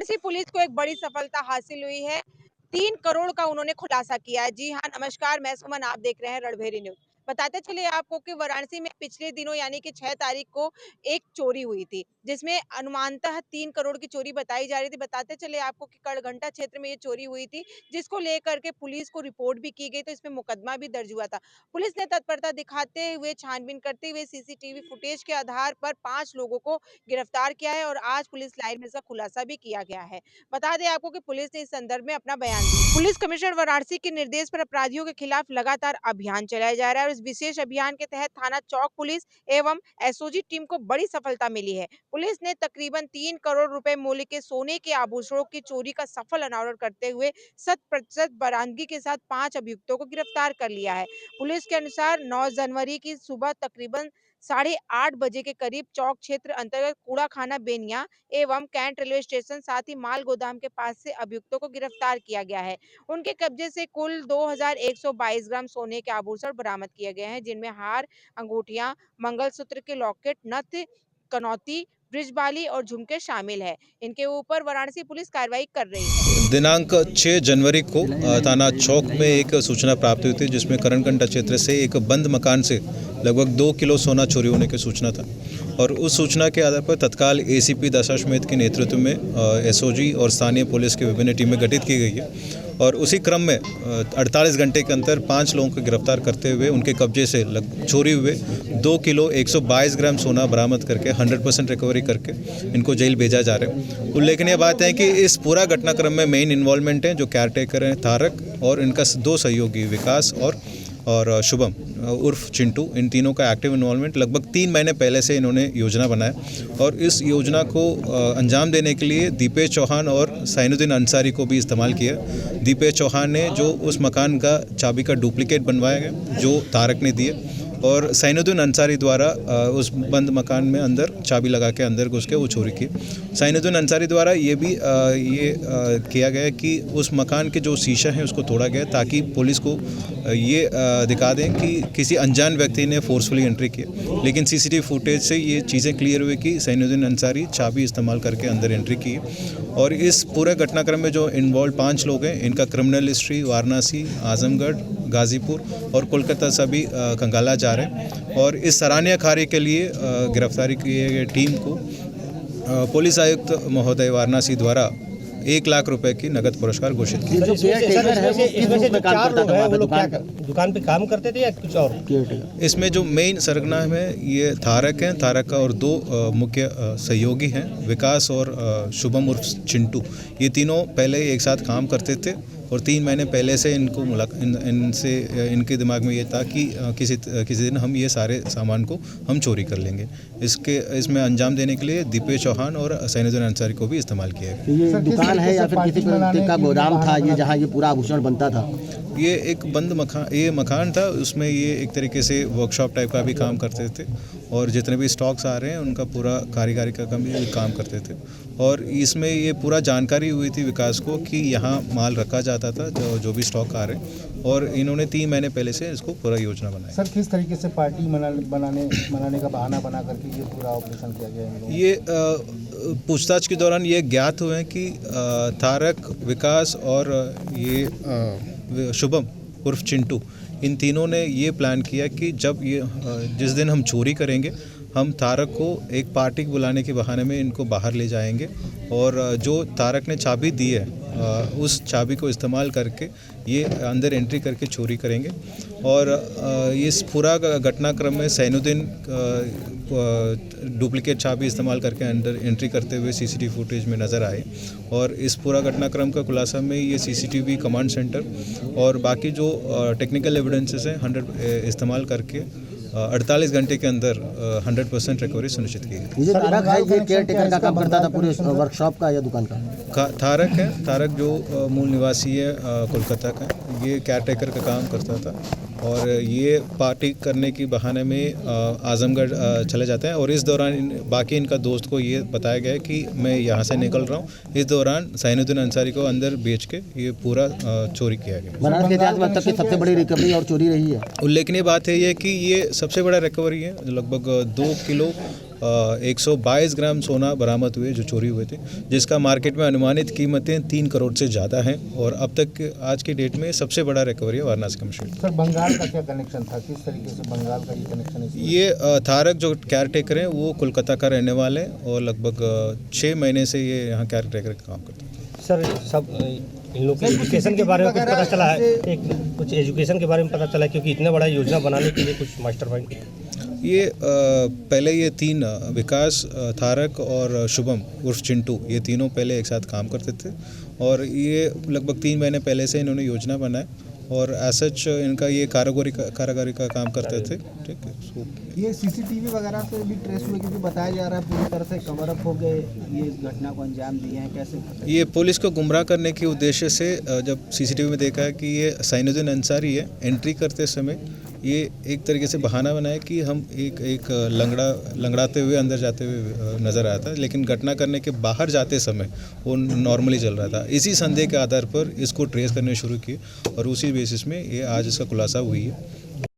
Varanasi police को एक बड़ी सफलता हासिल हुई है। 3 करोड़ का उन्होंने खुलासा किया है। जी हाँ, नमस्कार, मैं सुमन, आप देख रहे हैं रणभेरी न्यूज़। बताते चलिए आपको कि वाराणसी में पिछले दिनों यानी कि 6 तारीख को एक चोरी हुई थी, जिसमें अनुमानतः 3 करोड़ की चोरी बताई जा रही थी। बताते चले आपको कि कड़घंटा क्षेत्र में ये चोरी हुई थी, जिसको लेकर के पुलिस को रिपोर्ट भी की गई, तो इसमें मुकदमा भी दर्ज हुआ था। पुलिस ने तत्परता दिखाते हुए, छानबीन करते हुए सीसीटीवी फुटेज के आधार पर 5 लोगों को गिरफ्तार किया है और आज पुलिस लाइन में इसका खुलासा भी किया गया है। बता दें आपको कि पुलिस ने इस संदर्भ में अपना बयान दिया। पुलिस कमिश्नर वाराणसी के निर्देश पर अपराधियों के खिलाफ लगातार अभियान चलाया जा रहा है और इस विशेष अभियान के तहत थाना चौक पुलिस एवं एसओजी टीम को बड़ी सफलता मिली है। पुलिस ने तकरीबन 3 करोड़ रुपए मूल्य के सोने के आभूषणों की चोरी का सफल अनावरण करते हुए 100% बरामदगी के साथ 5 अभियुक्तों को गिरफ्तार कर लिया है। पुलिस के अनुसार 9 जनवरी की सुबह तकरीबन 8:30 बजे के करीब चौक क्षेत्र अंतर्गत कूड़ा खाना बेनिया एवं कैंट रेलवे स्टेशन साथ ही माल गोदाम के पास से अभियुक्तों को गिरफ्तार किया गया है। उनके कब्जे से कुल 2122 ग्राम सोने के आभूषण बरामद किए गए हैं, जिनमें हार, अंगूठियां, मंगलसूत्र के लॉकेट, नथ, कनौती, ब्रिजबाली और झुमके शामिल है। इनके ऊपर वाराणसी पुलिस कार्रवाई कर रही है। दिनांक 6 जनवरी को थाना चौक में एक सूचना प्राप्त हुई थी, जिसमें करणकंटा क्षेत्र से एक बंद मकान से लगभग 2 किलो सोना चोरी होने की सूचना था और उस सूचना के आधार पर तत्काल एसीपी दशाश्वमेध के नेतृत्व में एसओजी और स्थानीय पुलिस की विभिन्न टीमें गठित की गई है और उसी क्रम में 48 घंटे के अंदर 5 लोगों को गिरफ्तार करते हुए उनके कब्जे से चोरी हुए 2 किलो 122 ग्राम सोना बरामद करके 100% रिकवरी करके इनको जेल भेजा जा रहा है। उल्लेखनीय बात है कि इस पूरा घटनाक्रम में मेन इन्वॉल्वमेंट है जो केयरटेकर हैं तारक और इनका 2 सहयोगी विकास और शुभम उर्फ चिंटू, इन तीनों का एक्टिव इन्वॉल्वमेंट। लगभग 3 महीने पहले से इन्होंने योजना बनाया और इस योजना को अंजाम देने के लिए दीपेश चौहान और साइनुद्दीन अंसारी को भी इस्तेमाल किया। दीपेश चौहान ने जो उस मकान का चाबी का डुप्लीकेट बनवाया गया जो तारक ने दिए और साइनुद्दीन अंसारी द्वारा उस बंद मकान में अंदर चाबी लगा के अंदर घुस के वो चोरी की। साइनुद्दीन अंसारी द्वारा ये भी किया गया कि उस मकान के जो शीशा है उसको तोड़ा गया ताकि पुलिस को ये दिखा दें कि किसी अनजान व्यक्ति ने फोर्सफुली एंट्री की, लेकिन सीसीटीवी फुटेज से ये चीज़ें क्लियर हुई कि साइनुद्दीन अंसारी चाबी इस्तेमाल करके अंदर एंट्री की। और इस पूरे घटनाक्रम में जो इन्वॉल्व 5 लोग हैं, इनका क्रिमिनल हिस्ट्री वाराणसी, आजमगढ़, गाजीपुर और कोलकाता सभी कंगाला जा रहे हैं और इस सराहनीय कार्य के लिए गिरफ्तारी किए गए टीम को पुलिस आयुक्त महोदय वाराणसी द्वारा 1 लाख रुपए की नगद पुरस्कार घोषित किया। जो केयरटेकर है वो किस रूप में काम करता था? वो लोग क्या दुकान पे काम करते थे या कुछ और? इसमें जो मेन सरगना है ये तारक हैं, तारक का और 2 मुख्य सहयोगी हैं, विकास और शुभम उर्फ चिंटू। ये तीनों पहले एक साथ काम करते थे और 3 महीने पहले से इनको इनके दिमाग में ये था कि किसी दिन हम ये सारे सामान को हम चोरी कर लेंगे। इसमें अंजाम देने के लिए दीपेश चौहान और साइनुद्दीन अंसारी को भी इस्तेमाल किया है। ये दुकान है या फिर किसी का गोदाम था ये जहाँ ये पूरा आभूषण बनता था? ये एक बंद मकान था, उसमें ये एक तरीके से वर्कशॉप टाइप का भी काम करते थे और जितने भी स्टॉक्स आ रहे हैं उनका पूरा कारीगरी का काम करते थे और इसमें ये पूरा जानकारी हुई थी विकास को कि यहाँ माल रखा जाता था जो भी स्टॉक आ रहे हैं और इन्होंने 3 महीने पहले से इसको पूरा योजना बनाया। सर, किस तरीके से पार्टी मनाने का बहाना बना करके ये पूरा ऑपरेशन किया गया है? ये पूछताछ के दौरान ये ज्ञात हुए हैं कि तारक, विकास और ये शुभम उर्फ चिंटू, इन तीनों ने ये प्लान किया कि जिस दिन हम चोरी करेंगे हम तारक को एक पार्टी बुलाने के बहाने में इनको बाहर ले जाएंगे और जो तारक ने चाबी दी है उस चाबी को इस्तेमाल करके ये अंदर एंट्री करके चोरी करेंगे और इस पूरा घटनाक्रम में साइनुद्दीन डुप्लीकेट चाबी इस्तेमाल करके अंदर एंट्री करते हुए सीसीटीवी फुटेज में नज़र आए और इस पूरा घटनाक्रम का खुलासा में ये सीसीटीवी कमांड सेंटर और बाकी जो टेक्निकल एविडेंसेस हैं 100 इस्तेमाल करके 48 घंटे के अंदर 100% रिकवरी सुनिश्चित की गई। ये तारक है ये केयरटेकर का काम करता था पूरे वर्कशॉप का या दुकान का? तारक है, तारक जो मूल निवासी है कोलकाता का, ये केयरटेकर का काम करता था और ये पार्टी करने की बहाने में आजमगढ़ चले जाते हैं और इस दौरान बाकी इनका दोस्त को ये बताया गया कि मैं यहाँ से निकल रहा हूँ। इस दौरान साइनुद्दीन अंसारी को अंदर बेच के ये पूरा चोरी किया गया। बनारस के इतिहास में अब तक की सबसे बड़ी रिकवरी और चोरी रही है। उल्लेखनीय बात है ये कि ये सबसे बड़ा रिकवरी है, लगभग 2 किलो 122 ग्राम सोना बरामद हुए जो चोरी हुए थे, जिसका मार्केट में अनुमानित कीमतें 3 करोड़ से ज़्यादा हैं और अब तक आज की डेट में सबसे बड़ा रिकवरी है वाराणसी कमिश्नरेट। सर बंगाल का क्या कनेक्शन था, किस तरीके से बंगाल का ये कनेक्शन है? ये थारक जो केयर टेकर हैं वो कोलकाता का रहने वाले हैं और लगभग 6 महीने से ये यहाँ केयर टेकर का काम करते हैं। सर सब इन लोग के एजुकेशन के बारे में कुछ पता चला है? कुछ एजुकेशन के बारे में पता चला है, क्योंकि इतने बड़ा योजना बनाने के लिए कुछ मास्टरमाइंड ये पहले ये 3 विकास, थारक और शुभम उर्फ चिंटू, ये तीनों पहले एक साथ काम करते थे और ये लगभग 3 महीने पहले से इन्होंने योजना बनाए और एसच इनका ये कारागारी का काम करते थे। ठीक है, ये सीसीटीवी वगैरह से भी ट्रेस हुए, क्योंकि बताया जा रहा है पूरी तरह से कवर अप हो गए, ये इस घटना को अंजाम दिए हैं, कैसे? ये पुलिस को गुमराह करने के उद्देश्य से जब सीसीटीवी में देखा है कि ये साइनुद्दीन अंसारी है, एंट्री करते समय ये एक तरीके से बहाना बनाया कि हम एक लंगड़ाते हुए अंदर जाते हुए नज़र आया था, लेकिन घटना करने के बाहर जाते समय वो नॉर्मली चल रहा था। इसी संदेह के आधार पर इसको ट्रेस करने शुरू किए और उसी बेसिस में ये आज इसका खुलासा हुई है।